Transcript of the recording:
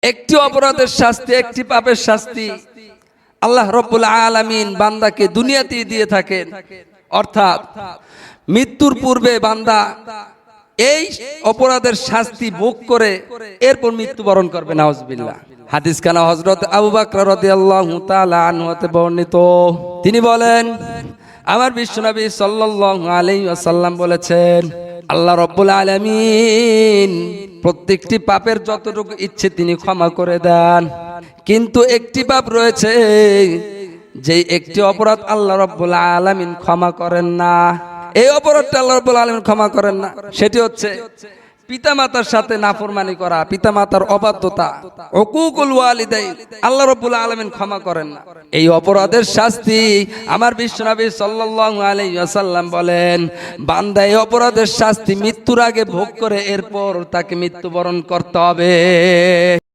একটি অপরাধের শাস্তি, একটি পাপের শাস্তি আল্লাহ রাব্বুল আলামিন বান্দাকে দুনিয়াতেই দিয়ে থাকেন। অর্থাৎ মৃত্যুর পূর্বে বান্দা এই অপরাধের শাস্তি ভোগ করে এরপর মৃত্যুবরণ করবে। নাউজুবিল্লাহ। হাদিস কানা হযরত আবু বকর রাদিয়াল্লাহু তাআলা আনহু হতে বর্ণিত, তিনি বলেন, আমার বিশ্বনবী সাল্লাল্লাহু আলাইহি ওয়াসাল্লাম বলেছেন, আল্লাহ রাব্বুল আলামিন প্রত্যেকটি পাপের যতটুকু ইচ্ছে তিনি ক্ষমা করে দেন, কিন্তু একটি পাপ রয়েছে যে একটি অপরাধ আল্লাহ রাব্বুল আলামিন ক্ষমা করেন না। এই অপরাধটা আল্লাহ রাব্বুল আলামিন ক্ষমা করেন না, সেটি হচ্ছে পিতামাতার সাথে নাফরমানি করা, পিতামাতার অবাধ্যতা, উকুকুল ওয়ালিদাইন। আল্লাহ রাব্বুল আলামিন ক্ষমা করেন না। এই অপরাধের শাস্তি আমার বিশ্বনবী সাল্লাল্লাহু আলাইহি ওয়াসাল্লাম বলেন, বান্দা এই অপরাধের শাস্তি মৃত্যুর আগে ভোগ করে এরপর তাকে মৃত্যুবরণ করতে হবে।